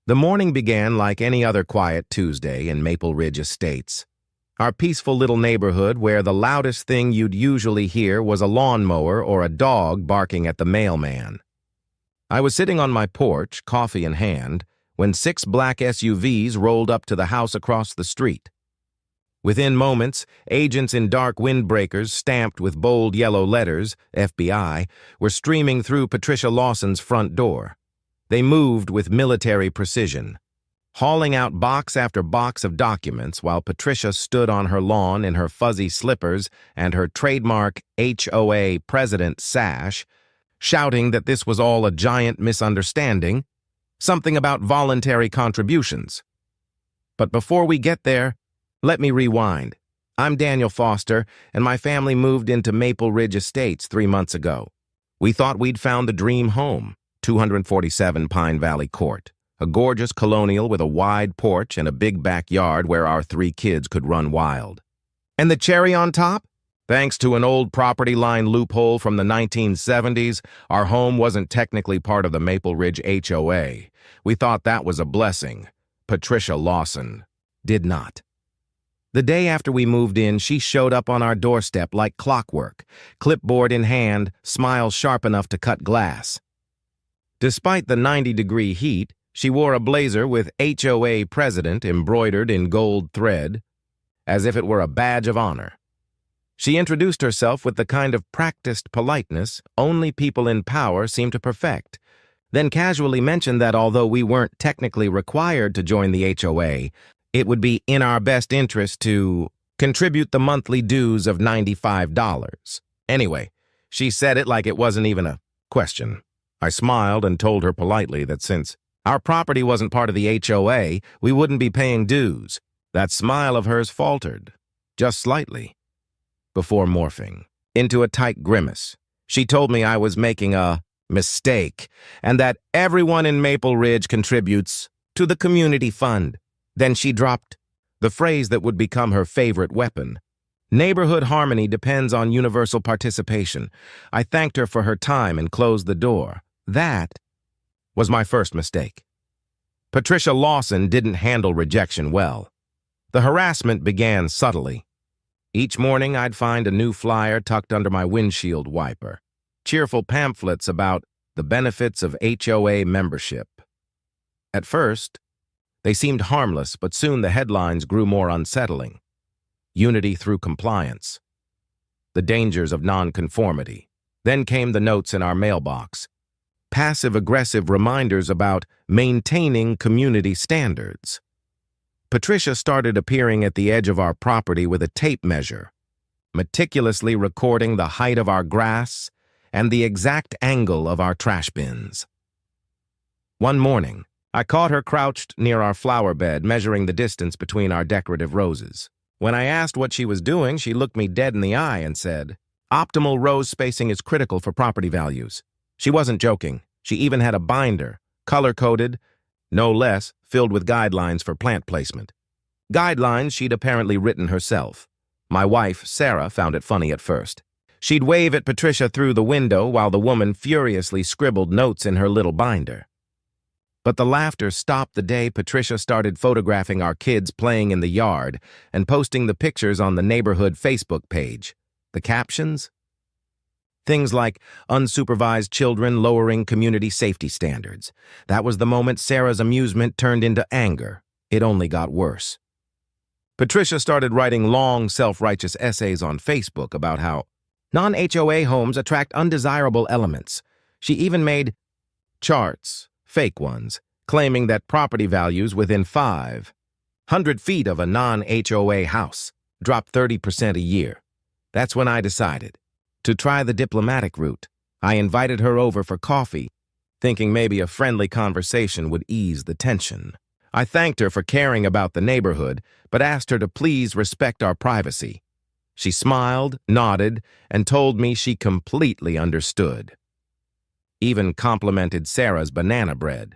The morning began like any other quiet Tuesday in Maple Ridge Estates, our peaceful little neighborhood where the loudest thing you'd usually hear was a lawnmower or a dog barking at the mailman. I was sitting on my porch, coffee in hand, when 6 black SUVs rolled up to the house across the street. Within moments, agents in dark windbreakers stamped with bold yellow letters, FBI, were streaming through Patricia Lawson's front door. They moved with military precision, hauling out box after box of documents while Patricia stood on her lawn in her fuzzy slippers and her trademark HOA president sash, shouting that this was all a giant misunderstanding, something about voluntary contributions. But before we get there, let me rewind. I'm Daniel Foster, and my family moved into Maple Ridge Estates 3 months ago. We thought we'd found the dream home, 247 Pine Valley Court, a gorgeous colonial with a wide porch and a big backyard where our 3 kids could run wild. And the cherry on top? Thanks to an old property line loophole from the 1970s, our home wasn't technically part of the Maple Ridge HOA. We thought that was a blessing. Patricia Lawson did not. The day after we moved in, she showed up on our doorstep like clockwork, clipboard in hand, smile sharp enough to cut glass. Despite the 90-degree heat, she wore a blazer with HOA President embroidered in gold thread, as if it were a badge of honor. She introduced herself with the kind of practiced politeness only people in power seem to perfect, then casually mentioned that although we weren't technically required to join the HOA, it would be in our best interest to contribute the monthly dues of $95. Anyway, she said it like it wasn't even a question. I smiled and told her politely that since our property wasn't part of the HOA, we wouldn't be paying dues. That smile of hers faltered, just slightly, before morphing into a tight grimace. She told me I was making a mistake and that everyone in Maple Ridge contributes to the community fund. Then she dropped the phrase that would become her favorite weapon. Neighborhood harmony depends on universal participation. I thanked her for her time and closed the door. That was my first mistake. Patricia Lawson didn't handle rejection well. The harassment began subtly. Each morning I'd find a new flyer tucked under my windshield wiper, cheerful pamphlets about the benefits of HOA membership. At first, they seemed harmless, but soon the headlines grew more unsettling. Unity through compliance. The dangers of nonconformity. Then came the notes in our mailbox. Passive-aggressive reminders about maintaining community standards. Patricia started appearing at the edge of our property with a tape measure, meticulously recording the height of our grass and the exact angle of our trash bins. One morning, I caught her crouched near our flower bed, measuring the distance between our decorative roses. When I asked what she was doing, she looked me dead in the eye and said, "Optimal rose spacing is critical for property values." She wasn't joking. She even had a binder, color-coded, no less, filled with guidelines for plant placement. Guidelines she'd apparently written herself. My wife, Sarah, found it funny at first. She'd wave at Patricia through the window while the woman furiously scribbled notes in her little binder. But the laughter stopped the day Patricia started photographing our kids playing in the yard and posting the pictures on the neighborhood Facebook page. The captions? Things like unsupervised children lowering community safety standards. That was the moment Sarah's amusement turned into anger. It only got worse. Patricia started writing long, self-righteous essays on Facebook about how non-HOA homes attract undesirable elements. She even made charts, fake ones, claiming that property values within 500 feet of a non-HOA house dropped 30% a year. That's when I decided to try the diplomatic route. I invited her over for coffee, thinking maybe a friendly conversation would ease the tension. I thanked her for caring about the neighborhood, but asked her to please respect our privacy. She smiled, nodded, and told me she completely understood. Even complimented Sarah's banana bread.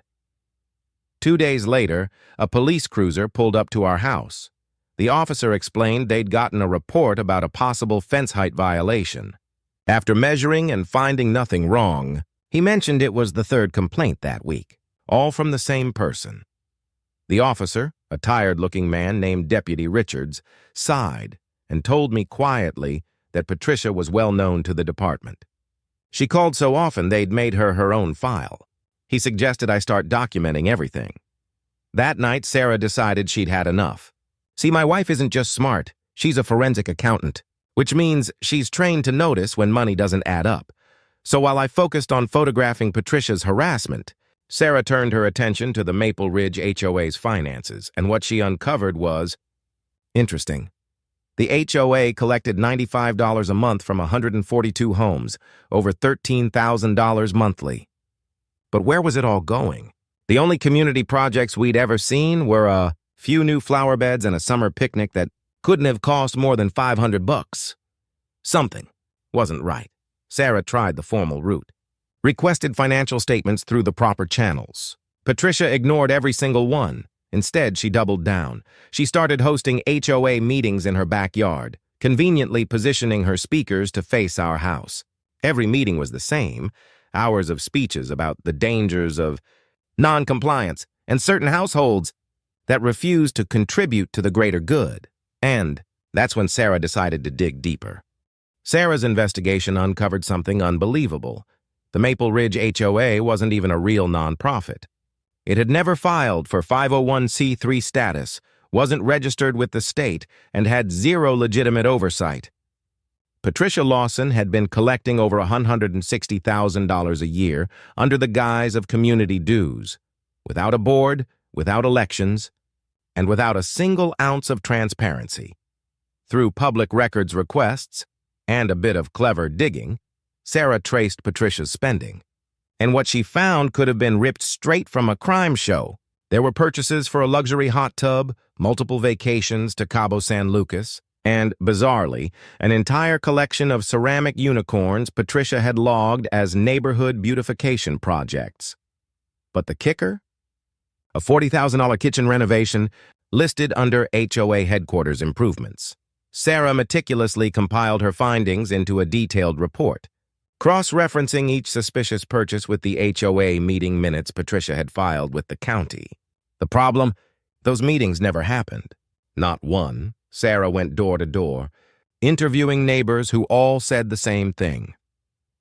2 days later, a police cruiser pulled up to our house. The officer explained they'd gotten a report about a possible fence height violation. After measuring and finding nothing wrong, he mentioned it was the 3rd complaint that week, all from the same person. The officer, a tired-looking man named Deputy Richards, sighed and told me quietly that Patricia was well known to the department. She called so often they'd made her own file. He suggested I start documenting everything. That night, Sarah decided she'd had enough. See, my wife isn't just smart, she's a forensic accountant, which means she's trained to notice when money doesn't add up. So while I focused on photographing Patricia's harassment, Sarah turned her attention to the Maple Ridge HOA's finances, and what she uncovered was interesting. The HOA collected $95 a month from 142 homes, over $13,000 monthly. But where was it all going? The only community projects we'd ever seen were a few new flower beds and a summer picnic that couldn't have cost more than $500. Something wasn't right. Sarah tried the formal route. Requested financial statements through the proper channels. Patricia ignored every single one. Instead, she doubled down. She started hosting HOA meetings in her backyard, conveniently positioning her speakers to face our house. Every meeting was the same, hours of speeches about the dangers of non-compliance and certain households that refused to contribute to the greater good. And that's when Sarah decided to dig deeper. Sarah's investigation uncovered something unbelievable. The Maple Ridge HOA wasn't even a real nonprofit. It had never filed for 501c3 status, wasn't registered with the state, and had zero legitimate oversight. Patricia Lawson had been collecting over $160,000 a year under the guise of community dues, without a board, without elections, and without a single ounce of transparency. Through public records requests and a bit of clever digging, Sarah traced Patricia's spending. And what she found could have been ripped straight from a crime show. There were purchases for a luxury hot tub, multiple vacations to Cabo San Lucas, and, bizarrely, an entire collection of ceramic unicorns Patricia had logged as neighborhood beautification projects. But the kicker? A $40,000 kitchen renovation listed under HOA headquarters improvements. Sarah meticulously compiled her findings into a detailed report, cross-referencing each suspicious purchase with the HOA meeting minutes Patricia had filed with the county. The problem? Those meetings never happened. Not one. Sarah went door to door, interviewing neighbors who all said the same thing.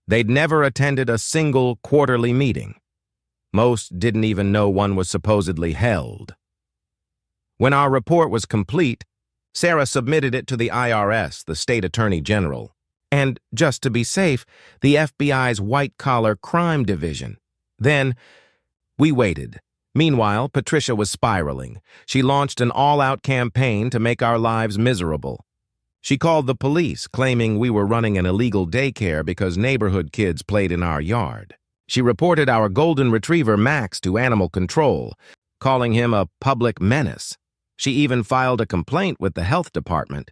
They'd never attended a single quarterly meeting. Most didn't even know one was supposedly held. When our report was complete, Sarah submitted it to the IRS, the state attorney general, and, just to be safe, the FBI's white-collar crime division. Then, we waited. Meanwhile, Patricia was spiraling. She launched an all-out campaign to make our lives miserable. She called the police, claiming we were running an illegal daycare because neighborhood kids played in our yard. She reported our golden retriever Max to animal control, calling him a public menace. She even filed a complaint with the health department,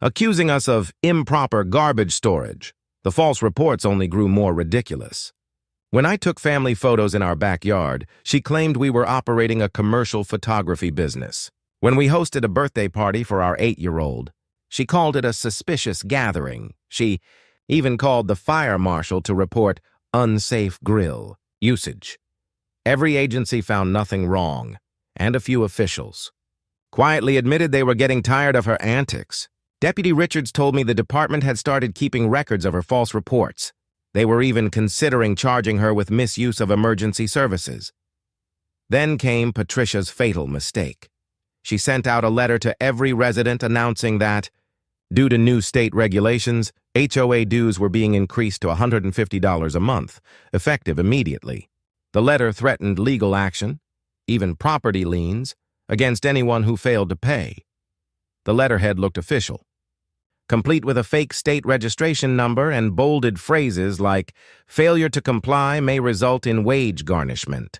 accusing us of improper garbage storage. The false reports only grew more ridiculous. When I took family photos in our backyard, she claimed we were operating a commercial photography business. When we hosted a birthday party for our 8-year-old, she called it a suspicious gathering. She even called the fire marshal to report unsafe grill usage. Every agency found nothing wrong, and a few officials quietly admitted they were getting tired of her antics. Deputy Richards told me the department had started keeping records of her false reports. They were even considering charging her with misuse of emergency services. Then came Patricia's fatal mistake. She sent out a letter to every resident announcing that, due to new state regulations, HOA dues were being increased to $150 a month, effective immediately. The letter threatened legal action, even property liens, against anyone who failed to pay. The letterhead looked official, complete with a fake state registration number and bolded phrases like, "Failure to comply may result in wage garnishment."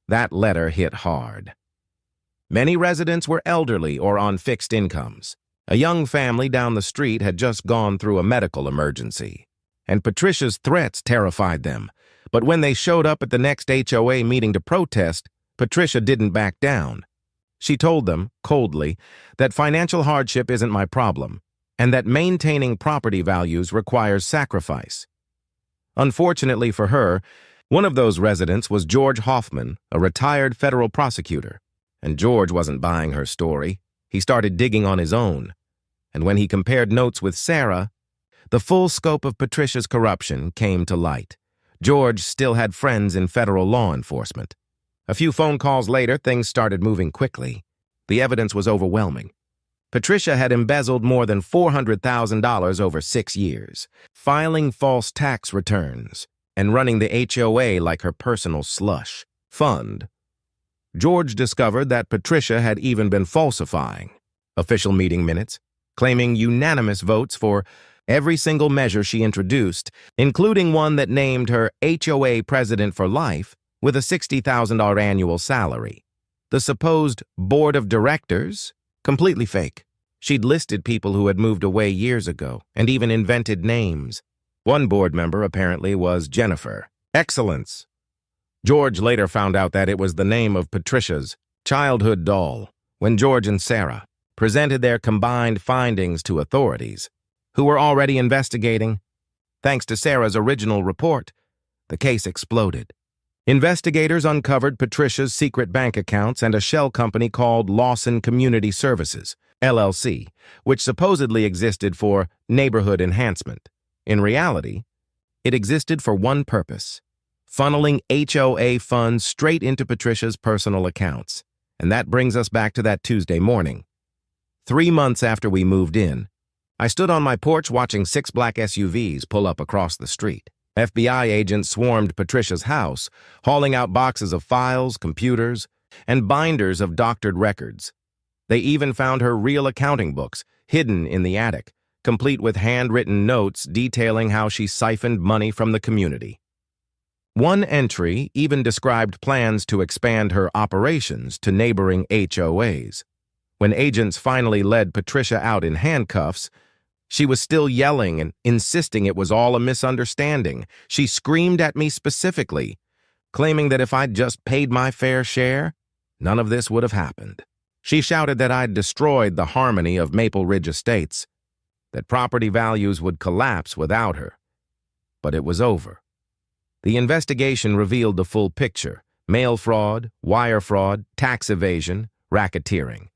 That letter hit hard. Many residents were elderly or on fixed incomes. A young family down the street had just gone through a medical emergency, and Patricia's threats terrified them. But when they showed up at the next HOA meeting to protest, Patricia didn't back down. She told them, coldly, that financial hardship isn't my problem, and that maintaining property values requires sacrifice. Unfortunately for her, one of those residents was George Hoffman, a retired federal prosecutor. And George wasn't buying her story. He started digging on his own. And when he compared notes with Sarah, the full scope of Patricia's corruption came to light. George still had friends in federal law enforcement. A few phone calls later, things started moving quickly. The evidence was overwhelming. Patricia had embezzled more than $400,000 over 6 years, filing false tax returns, and running the HOA like her personal slush fund. George discovered that Patricia had even been falsifying official meeting minutes, claiming unanimous votes for every single measure she introduced, including one that named her HOA president for life with a $60,000 annual salary. The supposed board of directors? Completely fake. She'd listed people who had moved away years ago and even invented names. One board member apparently was Jennifer. Excellence. George later found out that it was the name of Patricia's childhood doll when George and Sarah presented their combined findings to authorities, who were already investigating. Thanks to Sarah's original report, the case exploded. Investigators uncovered Patricia's secret bank accounts and a shell company called Lawson Community Services, LLC, which supposedly existed for neighborhood enhancement. In reality, it existed for one purpose: funneling HOA funds straight into Patricia's personal accounts. And that brings us back to that Tuesday morning. 3 months after we moved in, I stood on my porch watching 6 black SUVs pull up across the street. FBI agents swarmed Patricia's house, hauling out boxes of files, computers, and binders of doctored records. They even found her real accounting books, hidden in the attic, complete with handwritten notes detailing how she siphoned money from the community. One entry even described plans to expand her operations to neighboring HOAs. When agents finally led Patricia out in handcuffs, she was still yelling and insisting it was all a misunderstanding. She screamed at me specifically, claiming that if I'd just paid my fair share, none of this would have happened. She shouted that I'd destroyed the harmony of Maple Ridge Estates, that property values would collapse without her. But it was over. The investigation revealed the full picture: mail fraud, wire fraud, tax evasion, racketeering.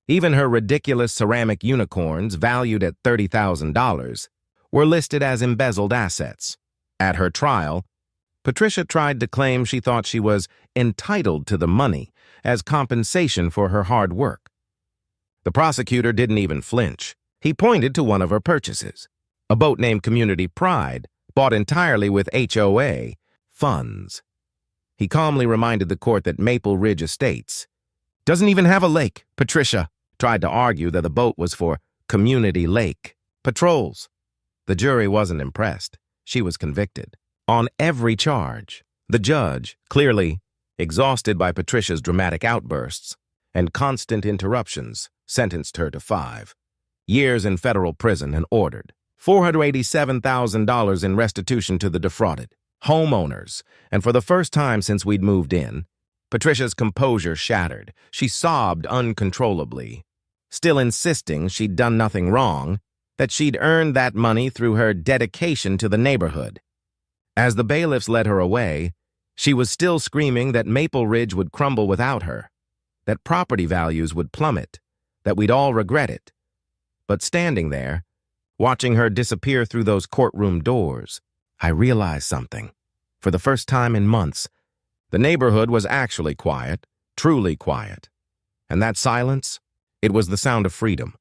Even her ridiculous ceramic unicorns, valued at $30,000, were listed as embezzled assets. At her trial, Patricia tried to claim she thought she was entitled to the money as compensation for her hard work. The prosecutor didn't even flinch. He pointed to one of her purchases, a boat named Community Pride, bought entirely with HOA funds. He calmly reminded the court that Maple Ridge Estates doesn't even have a lake. Patricia tried to argue that the boat was for Community Lake patrols. The jury wasn't impressed. She was convicted on every charge. The judge, clearly exhausted by Patricia's dramatic outbursts and constant interruptions, sentenced her to 5 years in federal prison and ordered $487,000 in restitution to the defrauded homeowners. And for the first time since we'd moved in, Patricia's composure shattered. She sobbed uncontrollably, still insisting she'd done nothing wrong, that she'd earned that money through her dedication to the neighborhood. As the bailiffs led her away, she was still screaming that Maple Ridge would crumble without her, that property values would plummet, that we'd all regret it. But standing there, watching her disappear through those courtroom doors, I realized something. For the first time in months, the neighborhood was actually quiet, truly quiet. And that silence, it was the sound of freedom.